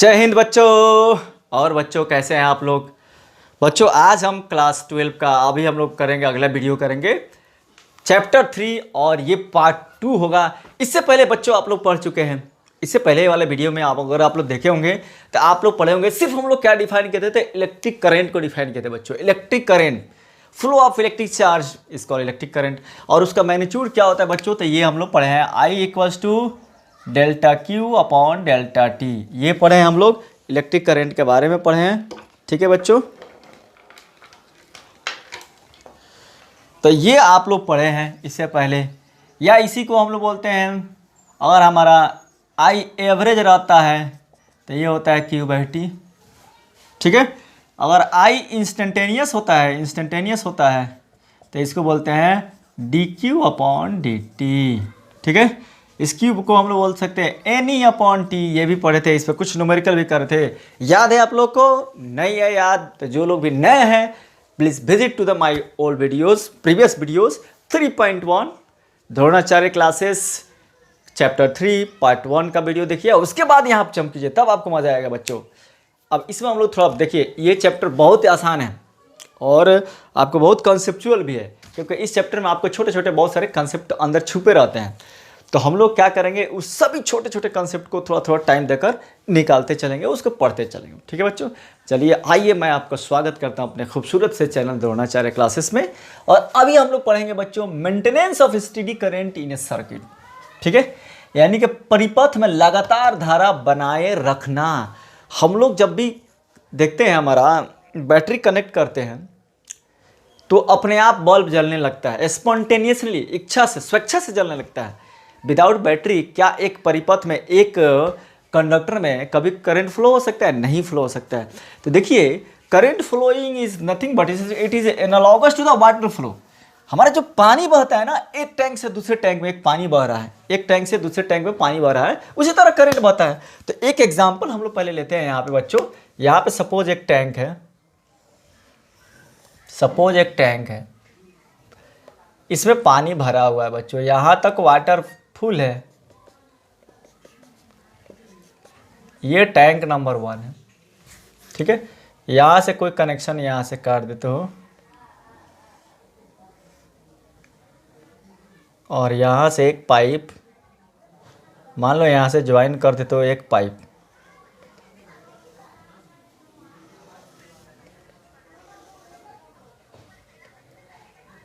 जय हिंद बच्चों। और बच्चों कैसे हैं आप लोग। बच्चों आज हम क्लास 12 का अभी हम लोग करेंगे, अगला वीडियो करेंगे चैप्टर 3 और ये पार्ट 2 होगा। इससे पहले बच्चों आप लोग पढ़ चुके हैं। इससे पहले वाले वीडियो में अगर आप लोग देखे होंगे तो आप लोग पढ़े होंगे। सिर्फ हम लोग क्या डिफाइन करते थे, इलेक्ट्रिक करंट को डिफाइन करते बच्चों। Electric current, flow of electric charge इसको इलेक्ट्रिक करंट, और उसका मैग्नीट्यूड क्या होता है बच्चों, तो ये हम लोग पढ़े हैं I = delta Q upon delta T। ये पढ़े हैं हम लोग, इलेक्ट्रिक करंट के बारे में पढ़े हैं। ठीक है बच्चों, तो ये आप लोग पढ़े हैं इससे पहले, या इसी को हम लोग बोलते हैं अगर हमारा I एवरेज रहता है तो ये होता है Q/T। ठीक है, अगर I इंस्टेंटेनियस होता है तो इसको बोलते हैं dQ अपॉन dt। ठीक है, इस क्यूब को हम लोग बोल सकते हैं NE/T। ये भी पढ़े थे, इस पर कुछ न्यूमेरिकल भी करे थे। याद है आप लोग को? नहीं है याद तो जो लोग भी नए हैं please visit to the my old videos, previous videos 3.1 Dronacharya classes chapter 3 part 1 का वीडियो देखिए, उसके बाद यहाँ आप जंप कीजिए, तब आपको मज़ा आएगा बच्चों। अब इसमें हम लोग थोड़ा देखिए, ये चैप्टर बहुत ही आसान है और आपको बहुत कॉन्सेप्चुअल भी है, क्योंकि इस चैप्टर में आपको छोटे छोटे बहुत सारे कॉन्सेप्ट अंदर छुपे रहते हैं। तो हम लोग क्या करेंगे, उस सभी छोटे छोटे कॉन्सेप्ट को थोड़ा थोड़ा टाइम देकर निकालते चलेंगे, उसको पढ़ते चलेंगे। ठीक है बच्चों, चलिए आइए मैं आपका स्वागत करता हूं अपने खूबसूरत से चैनल द्रोणाचार्य क्लासेस में। और अभी हम लोग पढ़ेंगे बच्चों maintenance of steady current in A circuit. ठीक है, यानी कि परिपथ में लगातार धारा बनाए रखना। हम लोग जब भी देखते हैं हमारा बैटरी कनेक्ट करते हैं तो अपने आप बल्ब जलने लगता है, स्पॉन्टेनियसली, इच्छा से, स्वेच्छा से जलने लगता है। विदाउट बैटरी क्या एक परिपथ में, एक कंडक्टर में कभी करंट फ्लो हो सकता है? नहीं फ्लो हो सकता है। तो देखिए, current flowing is nothing but it is analogous to the water flow. हमारा जो पानी बहता है ना, एक टैंक से दूसरे टैंक में एक पानी बह रहा है, एक टैंक से दूसरे टैंक में पानी बह रहा है, उसी तरह करंट बहता है। तो एक एग्जाम्पल हम लोग पहले लेते हैं यहाँ पे बच्चों। यहाँ पे सपोज एक टैंक है, इसमें पानी भरा हुआ है बच्चों, यहाँ तक वाटर फुल है। ये टैंक नंबर 1 है। ठीक है, यहाँ से कोई कनेक्शन यहाँ से काट देते हो और यहाँ से एक पाइप, मान लो यहाँ से ज्वाइन कर देते हो एक पाइप,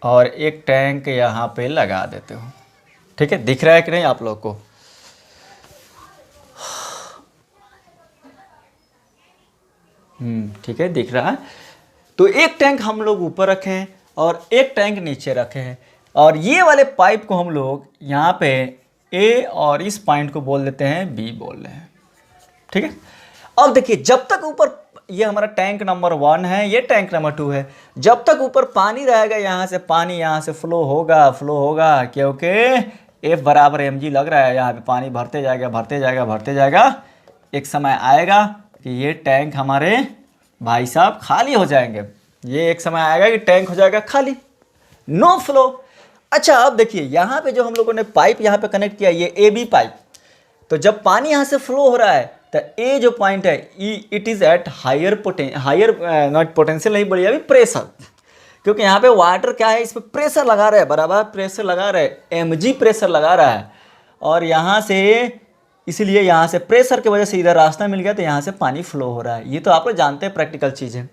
और एक टैंक यहाँ पे लगा देते हो। ठीक है, दिख रहा है कि नहीं आप लोग को? ठीक है, दिख रहा है। तो एक टैंक हम लोग ऊपर रखे हैं और एक टैंक नीचे रखे हैं, और ये वाले पाइप को हम लोग यहाँ पे A और इस पॉइंट को बोल देते हैं B बोल रहे हैं। ठीक है, अब देखिए, जब तक ऊपर, ये हमारा टैंक नंबर 1 है, ये टैंक नंबर 2 है, जब तक ऊपर पानी रहेगा, यहाँ से पानी यहाँ से फ्लो होगा, क्योंकि F = mg लग रहा है। यहाँ पे पानी भरते जाएगा। एक समय आएगा कि ये टैंक हमारे भाई साहब खाली हो जाएंगे। ये एक समय आएगा कि टैंक हो जाएगा खाली, नो फ्लो। अच्छा, अब देखिए यहाँ पे जो हम लोगों ने पाइप यहाँ पे कनेक्ट किया, ये AB पाइप, तो जब पानी यहाँ से फ्लो हो रहा है तो A जो पॉइंट है, it is at higher not potential नहीं बोलिए अभी, प्रेशर, क्योंकि यहाँ पे वाटर क्या है, इस पर प्रेशर लगा रहा है, बराबर प्रेशर लगा रहा है, mg प्रेशर लगा रहा है। और यहाँ से, इसलिए यहाँ से प्रेशर की वजह से इधर रास्ता मिल गया, तो यहाँ से पानी फ्लो हो रहा है। ये तो आप लोग जानते हैं, प्रैक्टिकल चीज़ है।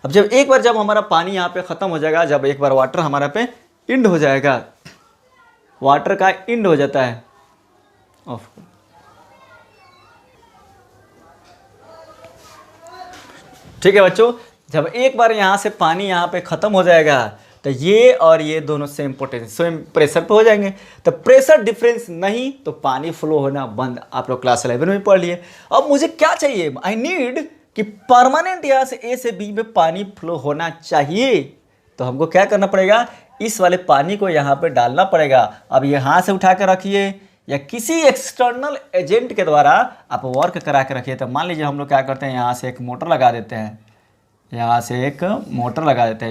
अब जब हमारा पानी यहाँ पे ख़त्म हो जाएगा, जब एक बार वाटर हमारा पे इंड हो जाएगा, वाटर का इंड हो जाता है, ऑफ। ठीक है बच्चों, जब एक बार यहाँ से पानी यहाँ पे ख़त्म हो जाएगा तो ये और ये दोनों सेम प्रेशर पे हो जाएंगे। तो प्रेशर डिफरेंस नहीं तो पानी फ्लो होना बंद। आप लोग क्लास 11 में पढ़ लिए। अब मुझे क्या चाहिए, आई नीड कि परमानेंट यहाँ से A से B में पानी फ्लो होना चाहिए। तो हमको क्या करना पड़ेगा, इस वाले पानी को यहाँ पे डालना पड़ेगा। अब यहाँ से उठा कर रखिए या किसी एक्सटर्नल एजेंट के द्वारा आप वर्क करा के रखिए। तो मान लीजिए हम लोग क्या करते हैं, यहाँ से एक मोटर लगा देते हैं,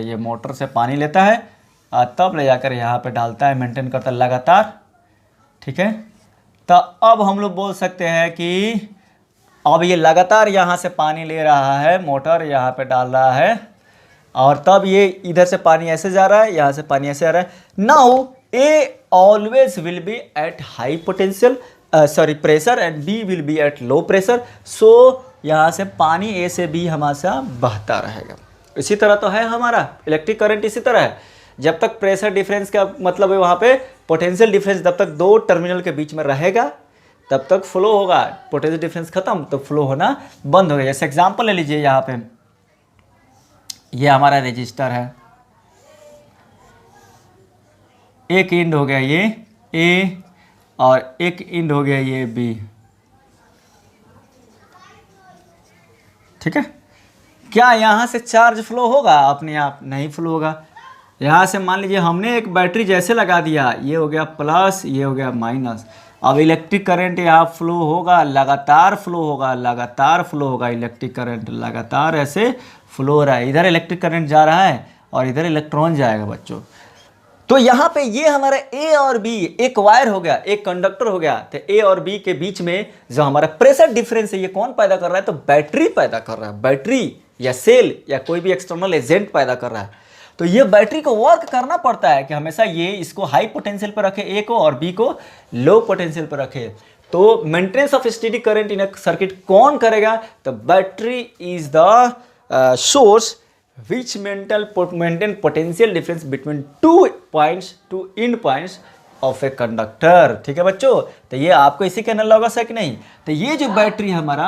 ये मोटर से पानी लेता है और तब ले जाकर यहाँ पे डालता है, मेंटेन करता है लगातार। ठीक है, तो अब हम लोग बोल सकते हैं कि अब ये लगातार यहाँ से पानी ले रहा है, मोटर यहाँ पे डाल रहा है, और तब ये इधर से पानी ऐसे जा रहा है, यहाँ से पानी ऐसे आ रहा है। Now A always will be at high potential pressure and B will be at low pressure. So यहाँ से पानी ए से बी हमेशा बहता रहेगा। इसी तरह तो है हमारा इलेक्ट्रिक करंट, इसी तरह है। जब तक प्रेशर डिफरेंस का मतलब है वहाँ पे पोटेंशियल डिफरेंस जब तक दो टर्मिनल के बीच में रहेगा तब तक फ्लो होगा। पोटेंशियल डिफरेंस खत्म तो फ्लो होना बंद हो गया। जैसे एग्जांपल ले लीजिए, यहाँ पे ये हमारा रेजिस्टर है, एक इंड हो गया ये ए और एक इंड हो गया ये बी, ठीक है। क्या यहाँ से चार्ज फ्लो होगा? अपने आप नहीं फ्लो होगा। यहाँ से मान लीजिए हमने एक बैटरी जैसे लगा दिया, ये हो गया प्लस, ये हो गया माइनस। अब इलेक्ट्रिक करंट यहाँ फ्लो होगा, लगातार फ्लो होगा, लगातार फ्लो होगा। इलेक्ट्रिक करंट लगातार ऐसे फ्लो हो रहा है। इधर इलेक्ट्रिक करंट जा रहा है और इधर इलेक्ट्रॉन जाएगा बच्चों। तो यहाँ पे ये हमारा ए और बी, एक वायर हो गया, एक कंडक्टर हो गया। तो ए और बी के बीच में जो हमारा प्रेशर डिफरेंस है ये कौन पैदा कर रहा है? तो बैटरी पैदा कर रहा है। बैटरी या सेल या कोई भी एक्सटर्नल एजेंट पैदा कर रहा है। तो ये बैटरी को वर्क करना पड़ता है कि हमेशा ये इसको हाई पोटेंशियल पर रखे ए को, और बी को लो पोटेंशियल पर रखे। तो maintenance of steady current in a circuit कौन करेगा? तो battery is the source which maintain potential difference between two points, two end points of a conductor। ठीक है बच्चों, तो ये आपको इसी के एनालॉगस है कि नहीं? तो ये जो बैटरी है हमारा,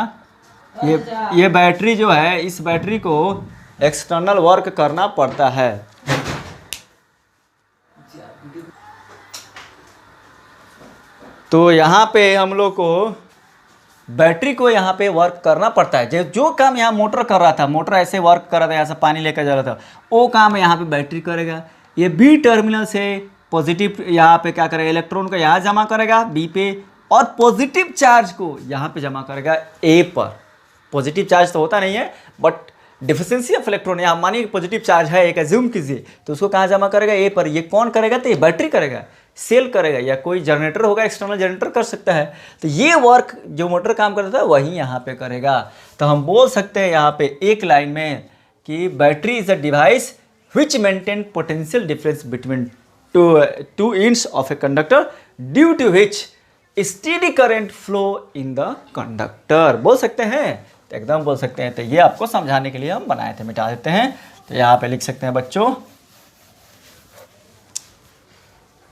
ये बैटरी जो है, इस बैटरी को एक्सटर्नल वर्क करना पड़ता है। तो यहाँ पे हम लोग को बैटरी को यहाँ पे वर्क करना पड़ता है। जो काम यहाँ मोटर कर रहा था, मोटर ऐसे वर्क कर रहा था, यहाँ से पानी लेकर जा रहा था, वो काम यहाँ पे बैटरी करेगा। ये बी टर्मिनल से पॉजिटिव यहाँ पे क्या करेगा? इलेक्ट्रॉन को यहाँ जमा करेगा बी पे, और पॉजिटिव चार्ज को यहाँ पे जमा करेगा ए पर। पॉजिटिव चार्ज तो होता नहीं है, बट डिफिशियंसी ऑफ इलेक्ट्रॉन, यहाँ मानिए पॉजिटिव चार्ज है, एक एज्यूम कीजिए, तो उसको कहाँ जमा करेगा? ए पर। ये कौन करेगा? तो ये बैटरी करेगा, सेल करेगा, या कोई जनरेटर होगा, एक्सटर्नल जनरेटर कर सकता है। तो ये वर्क जो मोटर काम करता है वही यहाँ पे करेगा। तो हम बोल सकते हैं यहाँ पे एक लाइन में कि battery is a device which maintain potential difference between two ends of a conductor due to which steady current flow in the conductor. बोल सकते हैं, तो एकदम बोल सकते हैं। तो ये आपको समझाने के लिए हम बनाए थे, मिटा देते हैं। तो यहाँ पे लिख सकते हैं बच्चों,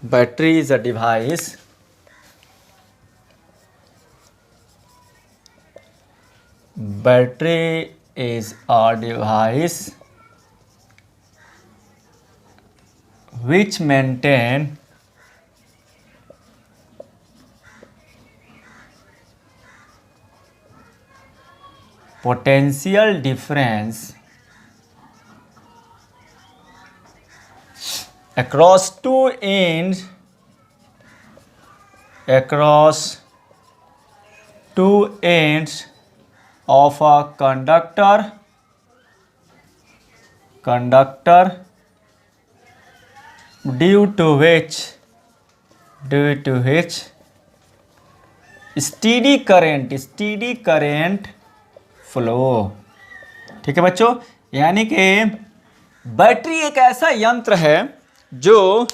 battery is a device which maintain potential difference across two ends of a conductor due to which steady current flow। ठीक है बच्चों, यानी कि बैटरी एक ऐसा यंत्र है जो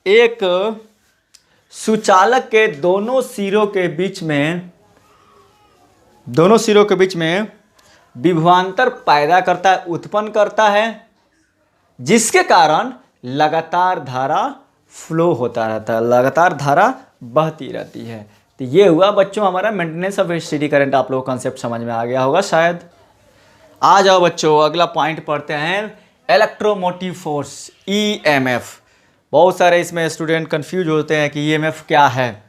एक सुचालक के दोनों सिरों के बीच में विभवांतर पैदा करता है, उत्पन्न करता है, जिसके कारण लगातार धारा फ्लो होता रहता है, लगातार धारा बहती रहती है। तो ये हुआ बच्चों हमारा मेंटेनेंस ऑफ स्टेडी करंट। आप लोगों को कॉन्सेप्ट समझ में आ गया होगा शायद। आ जाओ बच्चों, अगला पॉइंट पढ़ते हैं, इलेक्ट्रोमोटिव फोर्स, ईएमएफ। बहुत सारे इसमें स्टूडेंट कंफ्यूज होते हैं कि ईएमएफ क्या है।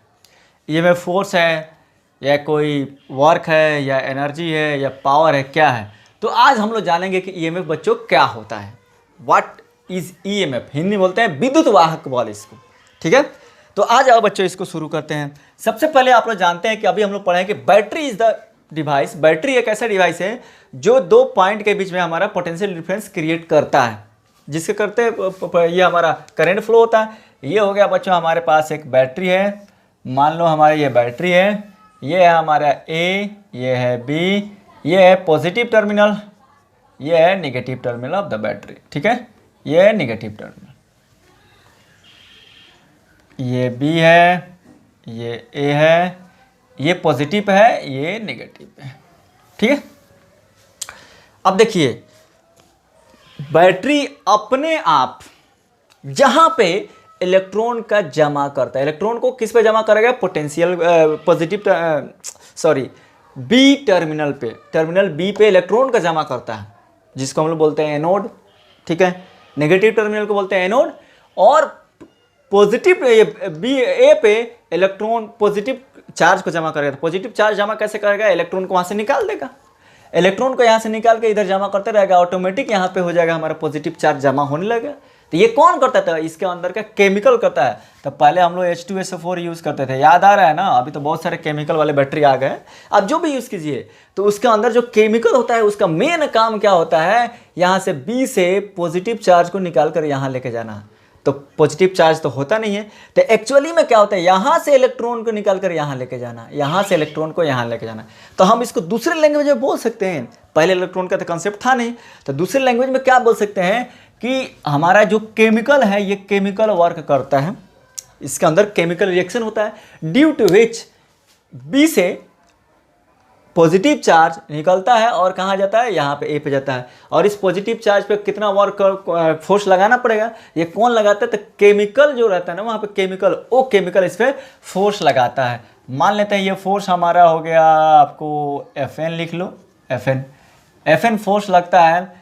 ईएमएफ फोर्स है या कोई वर्क है या एनर्जी है या पावर है, क्या है? तो आज हम लोग जानेंगे कि ईएमएफ बच्चों क्या होता है। What is EMF? हिंदी बोलते हैं विद्युत वाहक बल इसको। ठीक है, तो आ जाओ बच्चों, इसको शुरू करते हैं। सबसे पहले आप लोग जानते हैं कि अभी हम लोग पढ़े हैं कि battery is the device. Battery एक ऐसा डिवाइस है जो दो पॉइंट के बीच में हमारा पोटेंशियल डिफरेंस क्रिएट करता है, जिसके करते ये हमारा करंट फ्लो होता है। ये हो गया बच्चों हमारे पास एक बैटरी है, मान लो हमारी ये बैटरी है, ये है हमारा ए, ये है बी, ये है पॉजिटिव टर्मिनल, ये है negative terminal of the battery. ठीक है, ये है नेगेटिव टर्मिनल, ये बी है, ये ए है, ये पॉजिटिव है, ये नेगेटिव है। ठीक है, अब देखिए बैटरी अपने आप जहां पे इलेक्ट्रॉन का जमा करता है, इलेक्ट्रॉन को किस पे जमा करेगा, potential positive sorry B terminal पे, टर्मिनल बी पे इलेक्ट्रॉन का जमा करता है, जिसको हम लोग बोलते हैं एनोड। ठीक है, नेगेटिव टर्मिनल को बोलते हैं एनोड, और पॉजिटिव बी ए पे इलेक्ट्रॉन पॉजिटिव चार्ज को जमा करेगा। तो पॉजिटिव चार्ज जमा कैसे करेगा, इलेक्ट्रॉन को वहां से निकाल देगा, इलेक्ट्रॉन को यहाँ से निकाल के इधर जमा करते रहेगा, ऑटोमेटिक यहाँ पे हो जाएगा हमारा पॉजिटिव चार्ज जमा होने लगेगा। तो ये कौन करता था, इसके अंदर का केमिकल करता है। तो पहले हम लोग H2SO4 यूज़ करते थे, याद आ रहा है ना, अभी तो बहुत सारे केमिकल वाले बैटरी आ गए। अब जो भी यूज़ कीजिए तो उसके अंदर जो केमिकल होता है उसका मेन काम क्या होता है, यहाँ से बी से पॉजिटिव चार्ज को निकाल कर यहाँ लेके जाना। तो पॉजिटिव चार्ज तो होता नहीं है, तो एक्चुअली में क्या होता है, यहाँ से इलेक्ट्रॉन को निकाल कर यहाँ लेके जाना, यहाँ से इलेक्ट्रॉन को यहाँ लेके जाना। तो हम इसको दूसरे लैंग्वेज में बोल सकते हैं, पहले इलेक्ट्रॉन का तो कंसेप्ट था नहीं, तो दूसरे लैंग्वेज में क्या बोल सकते हैं कि हमारा जो केमिकल है ये केमिकल वर्क करता है, इसके अंदर केमिकल रिएक्शन होता है, ड्यू टू विच बी से पॉजिटिव चार्ज निकलता है और कहाँ जाता है, यहाँ पे ए पे जाता है। और इस पॉजिटिव चार्ज पे कितना वर्क फोर्स लगाना पड़ेगा, ये कौन लगाता है, तो केमिकल जो रहता है ना वहाँ पे केमिकल, वो केमिकल इस पर फोर्स लगाता है। मान लेते हैं ये फोर्स हमारा हो गया, आपको Fn लिख लो, Fn फोर्स लगता है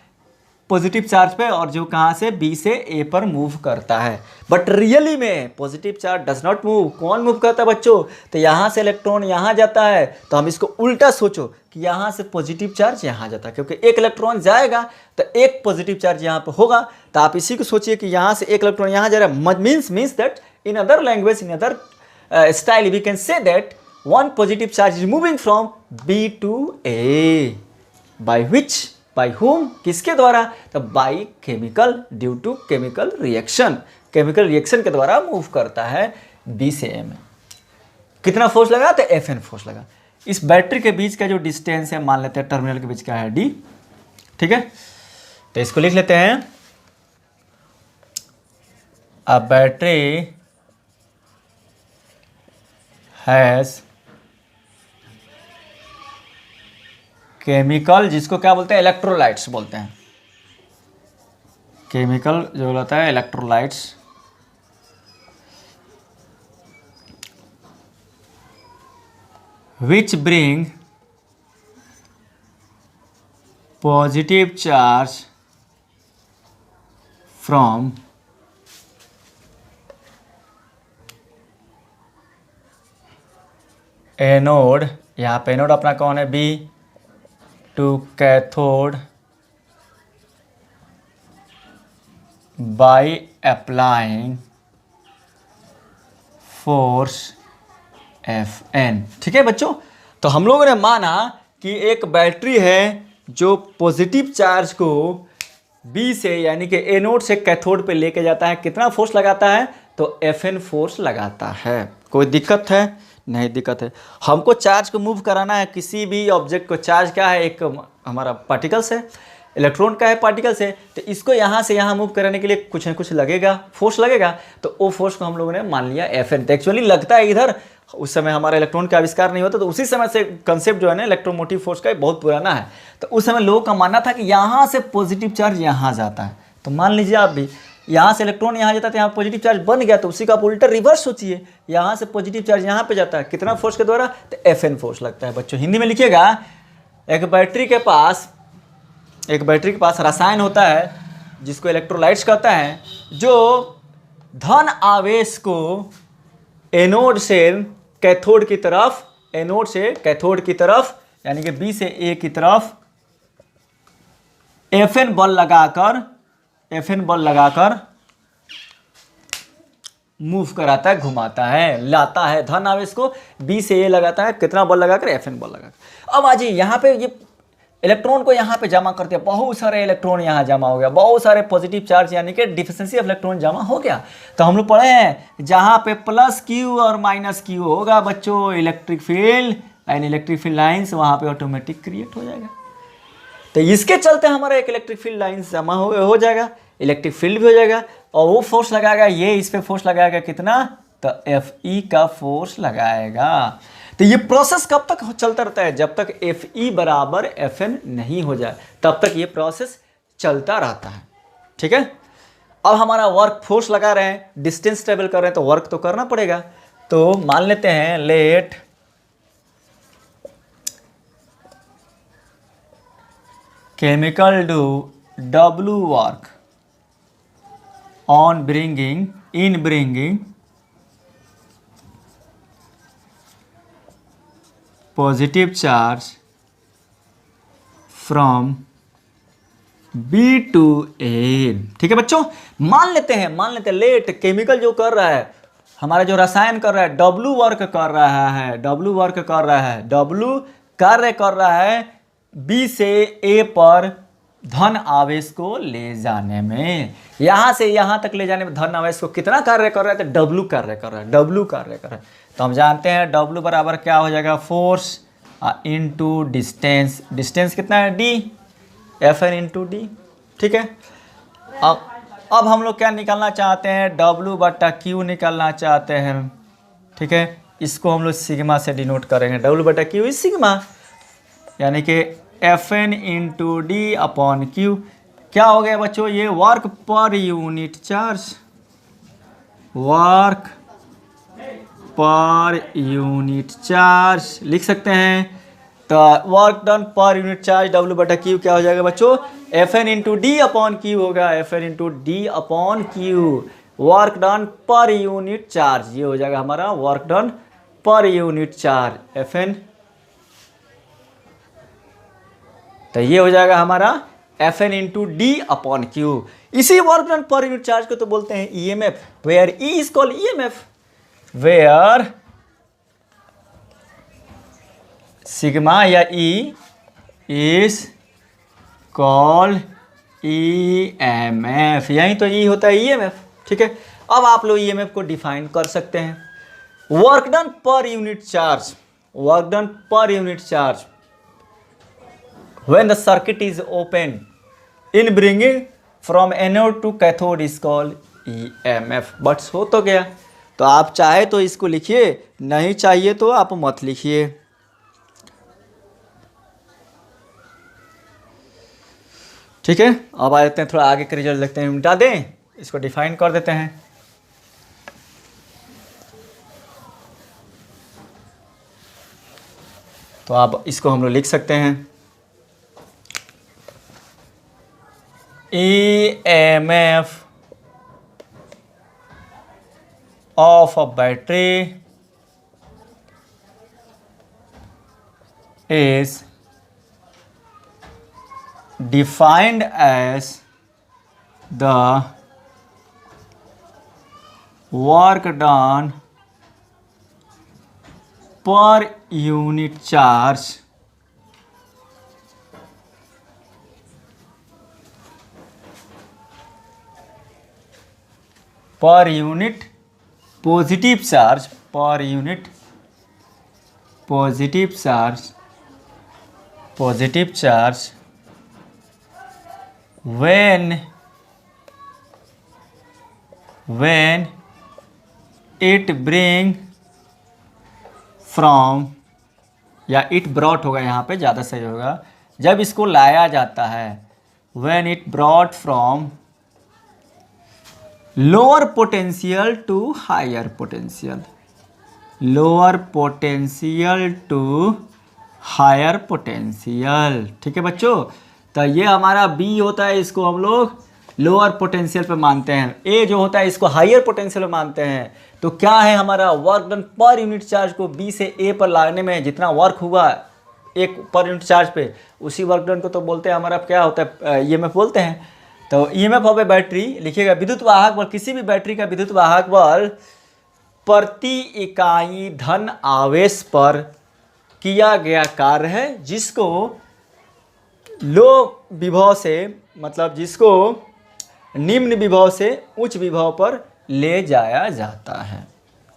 पॉजिटिव चार्ज पे, और जो कहाँ से बी से ए पर मूव करता है। बट रियली में positive charge does not move. कौन मूव करता है बच्चों, तो यहाँ से इलेक्ट्रॉन यहाँ जाता है, तो हम इसको उल्टा सोचो कि यहाँ से पॉजिटिव चार्ज यहाँ जाता है, क्योंकि एक इलेक्ट्रॉन जाएगा तो एक पॉजिटिव चार्ज यहाँ पर होगा। तो आप इसी को सोचिए कि यहाँ से एक इलेक्ट्रॉन यहाँ जा रहा है, means that in other language, in other style we can say that one positive charge is moving from B to A, by which, by whom, किसके द्वारा, तो by chemical, due to chemical reaction, chemical reaction के द्वारा move करता है B से ए में। कितना फोर्स लगा, तो Fn फोर्स लगा। इस बैटरी के बीच का जो डिस्टेंस है, मान लेते हैं टर्मिनल के बीच का है d। ठीक है, तो इसको लिख लेते हैं, अ बैटरी हैज केमिकल, जिसको क्या बोलते हैं, इलेक्ट्रोलाइट्स बोलते हैं, केमिकल जो होता है electrolytes, which bring positive charge from anode, यहाँ पे एनोड अपना कौन है, B, to cathode by applying force Fn। ठीक है बच्चों, तो हम लोगों ने माना कि एक बैटरी है जो पॉजिटिव चार्ज को बी से यानी कि एनोड से कैथोड पे लेके जाता है, कितना फोर्स लगाता है, तो Fn फोर्स लगाता है। कोई दिक्कत है, नहीं दिक्कत है। हमको चार्ज को मूव कराना है, किसी भी ऑब्जेक्ट को, चार्ज क्या है, एक हमारा पार्टिकल्स है, इलेक्ट्रॉन का है पार्टिकल्स है, तो इसको यहाँ से यहाँ मूव कराने के लिए कुछ न कुछ लगेगा, फोर्स लगेगा, तो वो फोर्स को हम लोगों ने मान लिया Fn। तो एक्चुअली लगता है इधर, उस समय हमारा इलेक्ट्रॉन का आविष्कार नहीं होता, तो उसी समय से कंसेप्ट जो है ना इलेक्ट्रोमोटिव फोर्स का बहुत पुराना है। तो उस समय लोगों का मानना था कि यहाँ से पॉजिटिव चार्ज यहाँ जाता है, तो मान लीजिए आप भी, यहाँ से इलेक्ट्रॉन यहाँ जाता है, यहाँ पॉजिटिव चार्ज बन गया, तो उसी का आप उल्टा रिवर्स सोचिए, यहाँ से पॉजिटिव चार्ज यहाँ पे जाता है, कितना फोर्स के द्वारा, तो Fn फोर्स लगता है। बच्चों हिंदी में लिखिएगा, एक बैटरी के पास रसायन होता है जिसको इलेक्ट्रोलाइट्स कहता है, जो धन आवेश को एनोड से कैथोड की तरफ, एनोड से कैथोड की तरफ यानी कि बी से ए की तरफ Fn बल लगाकर मूव कराता है, घुमाता है, लाता है, धन आवेश को बी से ए लगाता है, कितना बल लगाकर, Fn बल लगाकर। अब आ जाइए यहाँ पे, ये इलेक्ट्रॉन को यहाँ पे जमा करते हैं, बहुत सारे इलेक्ट्रॉन यहाँ जमा हो गया, बहुत सारे पॉजिटिव चार्ज यानी कि डिफिशिएंसी ऑफ इलेक्ट्रॉन जमा हो गया। तो हम लोग पढ़े हैं जहाँ पे प्लस क्यू और माइनस क्यू होगा बच्चों electric field and electric field lines वहाँ पे ऑटोमेटिक क्रिएट हो जाएगा। तो इसके चलते हमारा एक इलेक्ट्रिक फील्ड लाइन्स जमा हो जाएगा, इलेक्ट्रिक फील्ड भी हो जाएगा, और वो फोर्स लगाएगा, ये इस पे फोर्स लगाएगा कितना, तो Fe का फोर्स लगाएगा। तो ये प्रोसेस कब तक चलता रहता है, जब तक Fe बराबर Fn नहीं हो जाए तब तक ये प्रोसेस चलता रहता है। ठीक है, अब हमारा वर्क फोर्स लगा रहे हैं, डिस्टेंस ट्रेवल कर रहे हैं तो वर्क तो करना पड़ेगा। तो मान लेते हैं late chemical do W work on bringing positive charge from B to A। ठीक है बच्चों, मान लेते हैं लेट केमिकल जो कर रहा है, हमारा जो रसायन कर रहा है W वर्क कर रहा है, W कार्य कर रहा है B से A पर धन आवेश को ले जाने में, यहाँ से यहाँ तक ले जाने में धन आवेश को कितना कार्य कर रहा है, तो W कार्य कर रहा है। तो हम जानते हैं W बराबर क्या हो जाएगा, फोर्स इनटू डिस्टेंस कितना है D, Fn इंटू D। ठीक है, अब हम लोग क्या निकालना चाहते हैं, W बटा Q निकालना चाहते हैं। ठीक है, इसको हम लोग सिग्मा से डिनोट करेंगे, W बटा Q इज सिग्मा, यानी कि Fn into D upon Q. क्या हो गया बच्चों, ये work per unit charge, work per unit charge लिख सकते हैं। तो वर्क डन पर यूनिट चार्ज W बटा क्यू क्या हो जाएगा बच्चों, Fn into D upon Q होगा, Fn into D upon Q, work done पर यूनिट चार्ज, ये हो जाएगा हमारा वर्क डन पर यूनिट चार्ज Fn। तो ये हो जाएगा हमारा Fn into D upon Q. इसी वर्क डन पर यूनिट चार्ज को तो बोलते हैं EMF, where E is called EMF, where sigma या E इज कॉल्ड EMF, यही तो E होता है EMF। ठीक है, अब आप लोग EMF को डिफाइन कर सकते हैं, वर्क डन पर unit charge when the circuit is open in bringing from anode to cathode is called EMF। बट्स हो तो गया, तो आप चाहे तो इसको लिखिए, नहीं चाहिए तो आप मत लिखिए। ठीक है, अब आ जाते हैं थोड़ा आगे के रिजल्ट देखते हैं, मिटा दें, इसको डिफाइन कर देते हैं। तो आप इसको हम लोग लिख सकते हैं, EMF of a battery is defined as the work done per unit charge per unit positive charge, per unit positive charge when it bring from, या it brought होगा यहाँ पे ज़्यादा सही होगा, जब इसको लाया जाता है, when it brought from lower potential to higher potential, lower potential to higher potential। ठीक है बच्चों, तो ये हमारा B होता है, इसको हम लोग लोअर पोटेंशियल पे मानते हैं, A जो होता है इसको हायर पोटेंशियल पे मानते हैं। तो क्या है हमारा वर्क डन पर यूनिट चार्ज को B से A पर लाने में जितना वर्क हुआ एक पर यूनिट चार्ज पे, उसी वर्क डन को तो बोलते हैं हमारा क्या होता है, EMF बोलते हैं। तो EMF ऑफ ए बैटरी लिखिएगा, विद्युत वाहक बल, किसी भी बैटरी का विद्युत वाहक बल प्रति इकाई धन आवेश पर किया गया कार्य है, जिसको लो विभव से मतलब जिसको निम्न विभव से उच्च विभव पर ले जाया जाता है।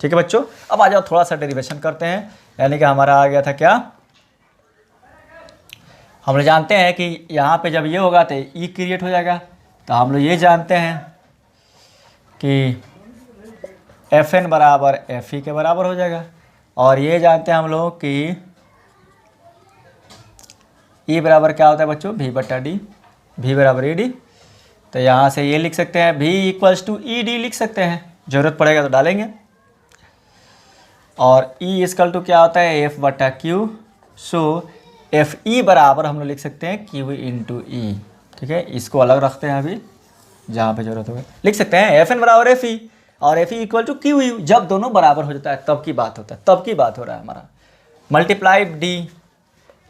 ठीक है बच्चों, अब आ जाओ थोड़ा सा डेरिवेशन करते हैं। यानी कि हमारा आ गया था क्या, हम लोग जानते हैं कि यहाँ पे जब ये होगा तो ई क्रिएट हो जाएगा। तो हम लोग ये जानते हैं कि एफ एन बराबर एफ ई के बराबर हो जाएगा, और ये जानते हैं हम लोग कि ई बराबर क्या होता है बच्चों, वी बटा डी, वी बराबर ई डी। तो यहाँ से ये लिख सकते हैं V equals to E D लिख सकते हैं, ज़रूरत पड़ेगा तो डालेंगे। और ई इक्वल टू क्या होता है, एफ बटा क्यू। सो एफ ई बराबर हम लोग लिख सकते हैं क्यू इंटू ई। ठीक है, इसको अलग रखते हैं, अभी जहाँ पे जरूरत होगा लिख सकते हैं एफ एन बराबर एफ ई और F E equal to Q U. जब दोनों बराबर हो जाता है तब की बात होता है, तब की बात हो रहा है हमारा। मल्टीप्लाई डी,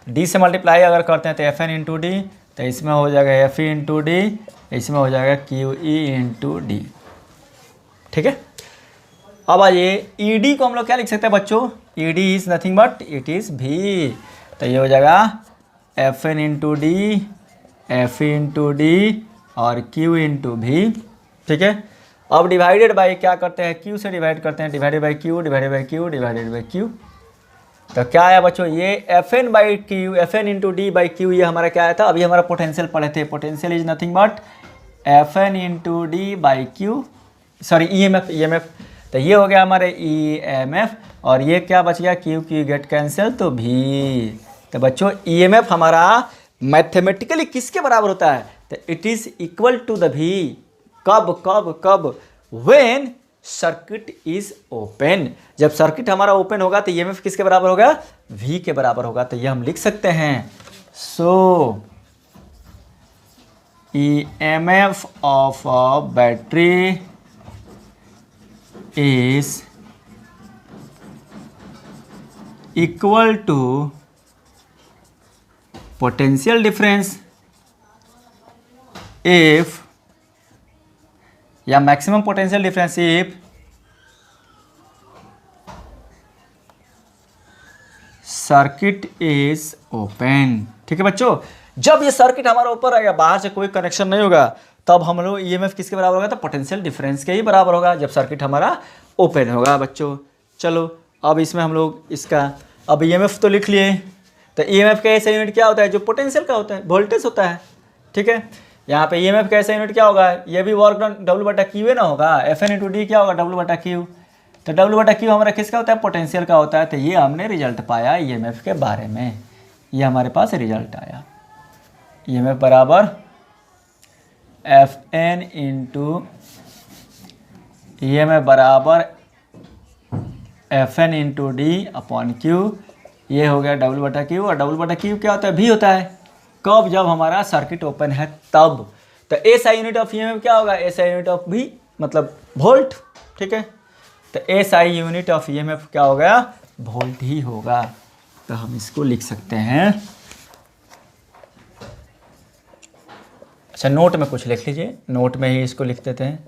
डी से मल्टीप्लाई अगर करते हैं तो एफ एन इंटू डी, तो इसमें हो जाएगा एफ ई इंटू डी, इसमें हो जाएगा क्यू ई इंटू डी। ठीक है, अब आइए ई डी को हम लोग क्या लिख सकते हैं बच्चों, E D is nothing but it is V. तो ये हो जाएगा F N into D, F E into D और क्यू इंटू भी। ठीक है, अब डिवाइडेड बाई क्या करते हैं, क्यू से डिवाइड करते हैं, divided by Q, divided by Q, divided by Q. तो क्या आया बच्चों, ये F N by Q, F N into D by Q, ये हमारा क्या आया था, अभी हमारा पोटेंशियल पढ़े थे। Potential is nothing but F N into D by Q, sorry E M F, E M F. तो ये हो गया हमारे ई एम एफ, और ये क्या बच गया, क्यू क्यू गेट कैंसिल, तो भी। तो बच्चों ई एम एफ हमारा मैथमेटिकली किसके बराबर होता है, तो it is equal to the V. कब कब कब, व्हेन सर्किट इज ओपन। जब सर्किट हमारा ओपन होगा तो ईएमएफ किसके बराबर होगा, V के बराबर होगा। तो ये हम लिख सकते हैं, so EMF of a battery is equal to potential difference if, या maximum potential difference if circuit is open. ठीक है बच्चों, जब ये सर्किट हमारा ऊपर रहेगा, बाहर से कोई कनेक्शन नहीं होगा, तब हम लोग ईएमएफ किसके बराबर होगा, तो पोटेंशियल डिफरेंस के ही बराबर होगा, जब सर्किट हमारा ओपन होगा बच्चों। चलो अब इसमें हम लोग इसका, अब ईएमएफ तो लिख लिए। तो ईएमएफ का ऐसा यूनिट क्या होता है, जो पोटेंशियल का होता है, वोल्टेज होता है। ठीक है, यहाँ पे ईएमएफ का ऐसा यूनिट क्या होगा, ये भी वर्क डन डब्ल्यू बटा क्यू ना होगा, एफ एन इंटू डी क्या होगा, डब्ल्यू बटा क्यू। तो डब्ल्यू बटा क्यू हमारा किसका होता है, पोटेंशियल का होता है। तो ये हमने रिजल्ट पाया ईएमएफ के बारे में, ये हमारे पास रिजल्ट आया। ईएमएफ बराबर एफ एन इंटू ईएमएफ बराबर F N into D upon Q, ये हो गया डब्ल्यू बटा क्यू। और डब्ल्यू बटा क्यू क्या होता है, भी होता है। कब, जब हमारा सर्किट ओपन है तब। तो S I unit of EMF क्या होगा, एस आई यूनिट ऑफ भी मतलब वोल्ट। ठीक है, तो S I unit of EMF क्या हो गया, वोल्ट ही होगा। तो हम इसको लिख सकते हैं। अच्छा, नोट में कुछ लिख लीजिए, नोट में ही इसको लिख देते हैं।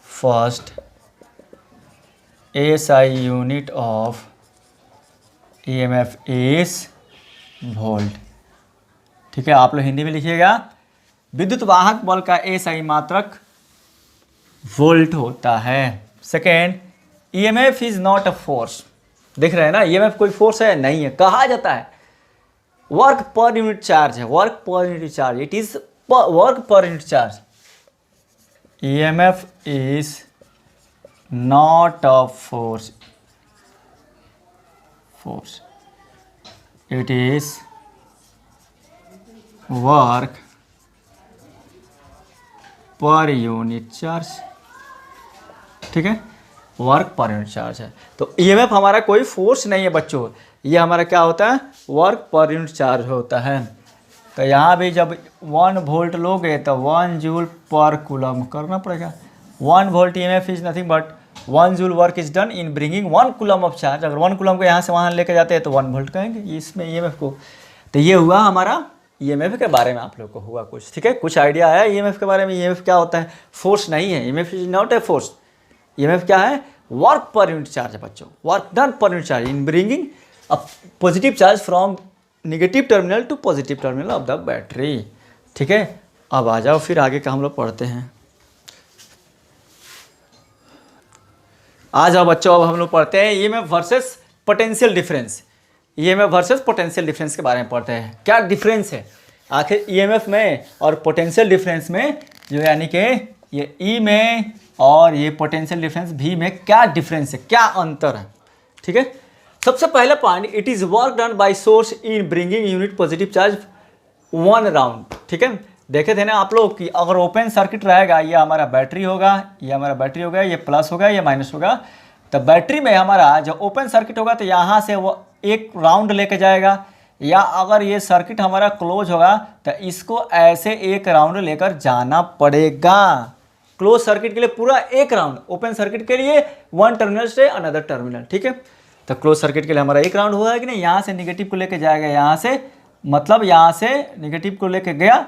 First, S I unit of EMF is volt. ठीक है, आप लोग हिंदी में लिखिएगा, विद्युत वाहक बल का एसआई मात्रक वोल्ट होता है। Second, EMF is not a force. देख रहे हैं ना, ईएमएफ कोई फोर्स है नहीं है, कहा जाता है वर्क पर यूनिट चार्ज है, work per unit charge, it is work per unit charge. EMF is not a force, force, it is work पर यूनिट चार्ज। ठीक है, वर्क पर यूनिट चार्ज है। तो ईएमएफ हमारा कोई फोर्स नहीं है बच्चों, ये हमारा क्या होता है, वर्क पर यूनिट चार्ज होता है। तो यहाँ भी जब 1 वोल्ट लोगे तो 1 जूल पर कूलम करना पड़ेगा। 1 volt EMF is nothing but 1 joule work is done in bringing 1 coulomb of charge. अगर 1 कूलम को यहाँ से वहाँ लेके जाते हैं तो 1 वोल्ट कहेंगे इसमें ईएमएफ को। तो ये हुआ हमारा ईएमएफ के बारे में, आप लोग को हुआ कुछ। ठीक है, कुछ आइडिया आया ईएमएफ के बारे में। ईएमएफ क्या होता है, फोर्स नहीं है, EMF is not a force. EMF क्या है, वर्क पर यूनिट चार्ज है बच्चों, वर्क डन पर unit charge in bringing a positive charge from negative terminal to positive terminal of the battery. ठीक है, अब आ जाओ फिर आगे का हम लोग पढ़ते हैं। आ जाओ बच्चों, अब हम लोग पढ़ते हैं EMF versus potential difference. EMF versus potential difference के बारे में पढ़ते हैं, क्या डिफरेंस है आखिर ईएमएफ में और पोटेंशियल डिफरेंस में, जो यानी कि ये ई में और ये पोटेंशियल डिफरेंस भी में क्या डिफरेंस है, क्या अंतर है। ठीक है, सबसे पहला point, it is work done by source in bringing unit positive charge 1 round. ठीक है, देखे थे ना आप लोग कि अगर ओपन सर्किट रहेगा, ये हमारा बैटरी होगा, ये हमारा बैटरी होगा, ये प्लस होगा, ये माइनस होगा, तो बैटरी में हमारा जब ओपन सर्किट होगा तो यहाँ से वो एक राउंड लेके जाएगा, या अगर ये सर्किट हमारा क्लोज होगा तो इसको ऐसे एक राउंड लेकर जाना पड़ेगा। क्लोज सर्किट के लिए पूरा एक राउंड, ओपन सर्किट के लिए वन टर्मिनल से अनदर टर्मिनल। ठीक है, तो क्लोज सर्किट के लिए हमारा एक राउंड हुआ है कि नहीं, यहाँ से निगेटिव को लेके जाएगा, यहाँ से मतलब यहाँ से निगेटिव को लेके गया।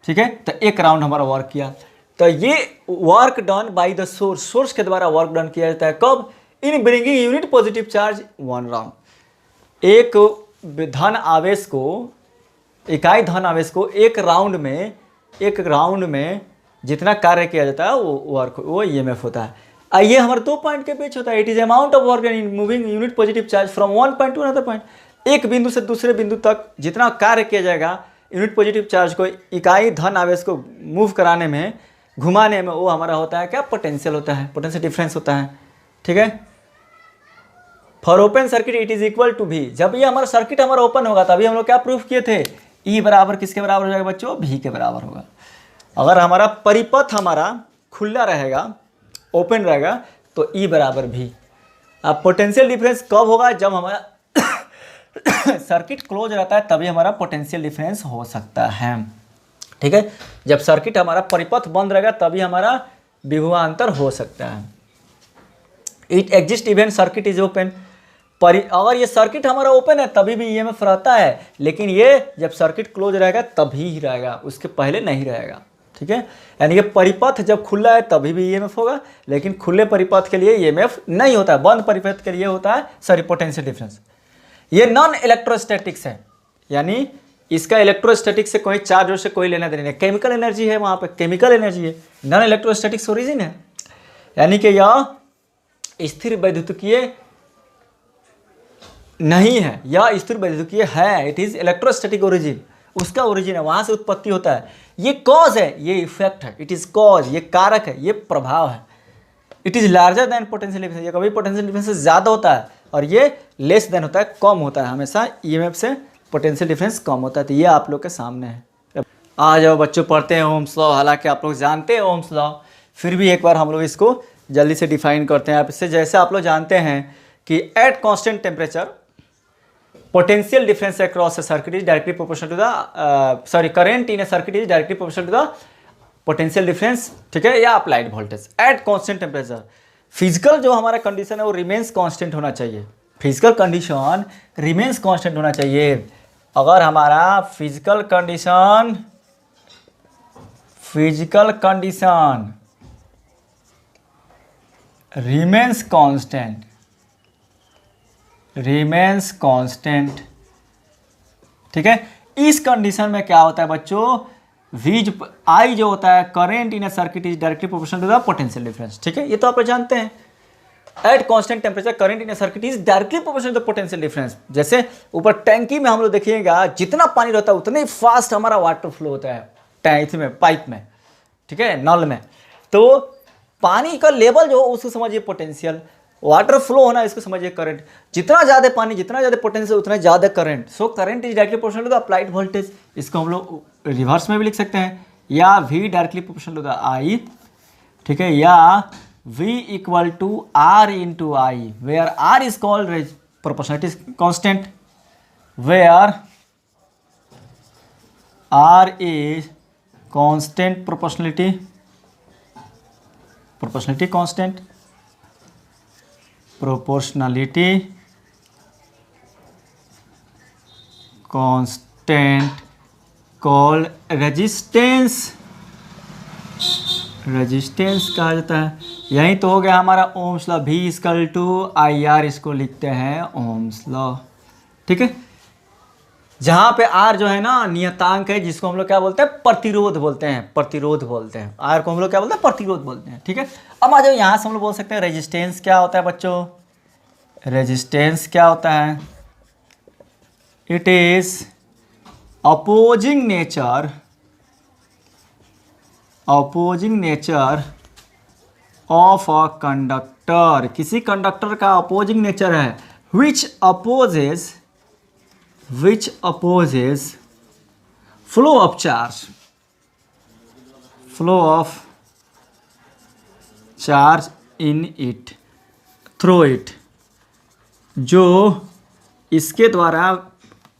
ठीक है, तो एक राउंड हमारा वर्क किया। तो ये work done by the source, source के द्वारा वर्क डन किया जाता है कब, in bringing unit positive charge 1 round. एक धन आवेश को, इकाई धन आवेश को एक राउंड में जितना कार्य किया जाता है वो वर्क, वो ईएमएफ होता है। ये हमारे 2 पॉइंट के बीच होता है। It is amount of work in moving unit positive charge from one point two another point. एक बिंदु से दूसरे बिंदु तक जितना कार्य किया जाएगा यूनिट पॉजिटिव चार्ज को, इकाई धन आवेश को मूव कराने में, घुमाने में, वो हमारा होता है क्या, पोटेंशियल होता है, पोटेंशियल डिफरेंस होता है। ठीक है, for open circuit it is equal to V. जब ये हमारा सर्किट हमारा ओपन होगा तभी हम लोग क्या प्रूफ किए थे, ई बराबर किसके बराबर हो जाएगा बच्चों, भी के बराबर होगा। अगर हमारा परिपथ हमारा खुला रहेगा, ओपन रहेगा, तो ई बराबर भी। अब पोटेंशियल डिफरेंस कब होगा, जब हमारा सर्किट क्लोज रहता है तभी हमारा पोटेंशियल डिफरेंस हो सकता है। ठीक है, जब सर्किट हमारा परिपथ बंद रहेगा तभी हमारा विभवांतर हो सकता है। It exist even circuit is open. अगर ये सर्किट हमारा ओपन है तभी भी ईएमएफ रहता है, लेकिन ये जब सर्किट क्लोज रहेगा तभी ही रहेगा, उसके पहले नहीं रहेगा। ठीक है, यानी कि परिपथ जब खुला है तभी भी ईएमएफ होगा, लेकिन खुले परिपथ के लिए ईएमएफ नहीं होता है, बंद परिपथ के लिए होता है पोटेंशियल डिफरेंस। ये नॉन इलेक्ट्रोस्टैटिक्स है, यानी इसका इलेक्ट्रोस्टैटिक्स से कोई चार्ज से कोई लेना देना नहीं, केमिकल एनर्जी है, वहाँ पे केमिकल एनर्जी है, नॉन इलेक्ट्रोस्टैटिक्स ओरिजिन है, यानी कि यह स्थिर वैद्युतिकीय नहीं है, यह स्थिर वैद्युतिकीय है। इट इज इलेक्ट्रोस्टैटिक ओरिजिन, उसका ओरिजिन है, वहाँ से उत्पत्ति होता है। ये कॉज है, ये इफेक्ट है, इट इज कॉज, ये कारक है, ये प्रभाव है। It is larger than potential difference, ये कभी पोटेंशियल डिफरेंस से ज़्यादा होता है और ये लेस देन होता है, कम होता है। हमेशा ईएमएफ से पोटेंशियल डिफरेंस कम होता है। तो ये आप लोग के सामने है। आ जाओ बच्चों, पढ़ते हैं ओम्स लॉ। हालांकि आप लोग जानते हैं ओम्स लॉ, फिर भी एक बार हम लोग इसको जल्दी से डिफाइन करते हैं। आप इससे जैसे आप लोग जानते हैं कि at constant temperature potential difference across a circuit is directly proportional to the current in a circuit is directly proportional to the potential difference. ठीक है, या applied voltage at constant temperature. Physical जो हमारा कंडीशन है वो remains constant होना चाहिए, physical condition remains constant होना चाहिए। अगर हमारा फिजिकल कंडीशन रिमेन्स कांस्टेंट, ठीक है, इस कंडीशन में क्या होता है बच्चों, वीज आई जो होता है current in a circuit is directly proportional to the potential difference. ठीक है, ये तो आप जानते हैं। At constant temperature current in a circuit is directly proportional to the potential difference. जैसे ऊपर टैंकी में हम लोग देखिएगा, जितना पानी रहता है उतने फास्ट हमारा वाटर फ्लो होता है टैंक में, पाइप में, ठीक है, नल में। तो पानी का लेवल जो उसको समझिए पोटेंशियल, वाटर फ्लो होना इसको समझिए करंट। जितना ज़्यादा पानी, जितना ज़्यादा पोटेंशियल, उतना ज़्यादा current. So current is directly proportional to the applied voltage. इसको हम लोग रिवर्स में भी लिख सकते हैं, या V directly proportional to the I, ठीक है, या V equal to R into I, where R is called proportionality constant, where R is constant proportionality constant, proportionality constant called resistance कहा जाता है। यही तो हो गया हमारा Ohm's law. V equal to IR, इसको लिखते हैं ओम्स लॉ। ठीक है, जहाँ पे आर जो है ना नियतांक है, जिसको हम लोग क्या बोलते हैं, प्रतिरोध बोलते हैं, प्रतिरोध बोलते हैं। आर को हम लोग क्या बोलते हैं, प्रतिरोध बोलते हैं। ठीक है, अब आ जाओ यहाँ से हम लोग बोल सकते हैं रेजिस्टेंस क्या होता है बच्चों। रेजिस्टेंस क्या होता है, it is opposing nature of a conductor, किसी कंडक्टर का अपोजिंग नेचर है, which opposes flow of charge in it through it, जो इसके द्वारा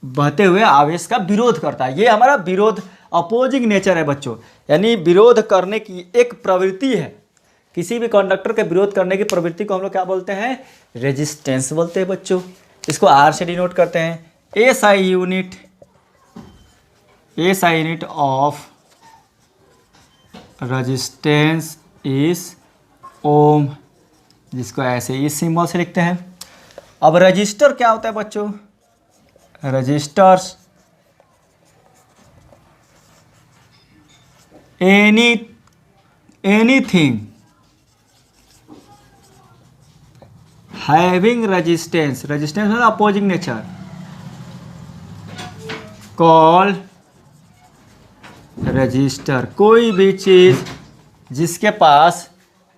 बहते हुए आवेश का विरोध करता है। ये हमारा विरोध, अपोजिंग नेचर है बच्चों, यानी विरोध करने की एक प्रवृत्ति है। किसी भी कंडक्टर के विरोध करने की प्रवृत्ति को हम लोग क्या बोलते हैं, रेजिस्टेंस बोलते हैं बच्चों। इसको आर से डिनोट करते हैं। SI unit of resistance is ohm, जिसको ऐसे इस सिंबल से लिखते हैं। अब रजिस्टर क्या होता है बच्चों, रजिस्टर्स एनीथिंग हैविंग रेजिस्टेंस मतलब अपोजिंग नेचर, कॉल रजिस्टर। कोई भी चीज़ जिसके पास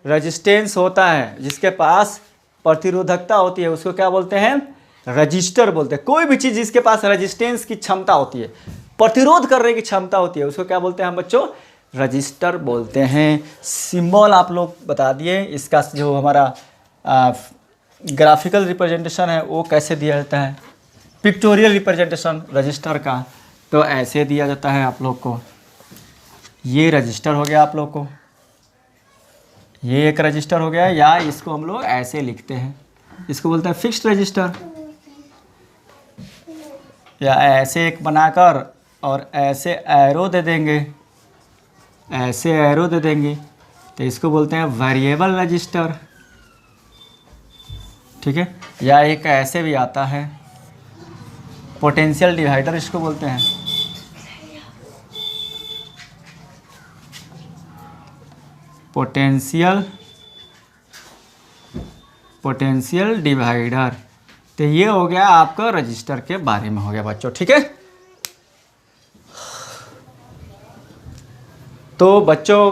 रेजिस्टेंस होता है, जिसके पास प्रतिरोधकता होती है, उसको क्या बोलते हैं, रजिस्टर बोलते हैं। कोई भी चीज़ जिसके पास रेजिस्टेंस की क्षमता होती है, प्रतिरोध करने की क्षमता होती है, उसको क्या बोलते हैं हम बच्चों, रजिस्टर बोलते हैं। सिंबल आप लोग बता दिए। इसका जो हमारा ग्राफिकल रिप्रेजेंटेशन है वो कैसे दिया जाता है, पिक्टोरियल रिप्रेजेंटेशन रजिस्टर का, तो ऐसे दिया जाता है आप लोग को। ये रजिस्टर हो गया आप लोग को, ये एक रजिस्टर हो गया, या इसको हम लोग ऐसे लिखते हैं, इसको बोलते हैं फिक्स्ड रजिस्टर, या ऐसे एक बनाकर और ऐसे एरो दे देंगे, ऐसे एरो दे देंगे, तो इसको बोलते हैं वेरिएबल रजिस्टर। ठीक है, या एक ऐसे भी आता है पोटेंशियल डिवाइडर, इसको बोलते हैं। Potential divider. तो ये हो गया आपका रजिस्टर के बारे में हो गया बच्चों। ठीक है, तो बच्चों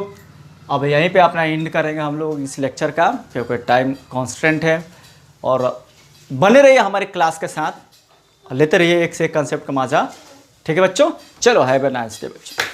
अब यहीं पे अपना एंड करेंगे हम लोग इस लेक्चर का, क्योंकि टाइम कॉन्स्टेंट है। और बने रहिए हमारे क्लास के साथ, लेते रहिए एक से एक कंसेप्ट का मजा। ठीक है बच्चों, चलो हैव अ नाइस डे बच्चों।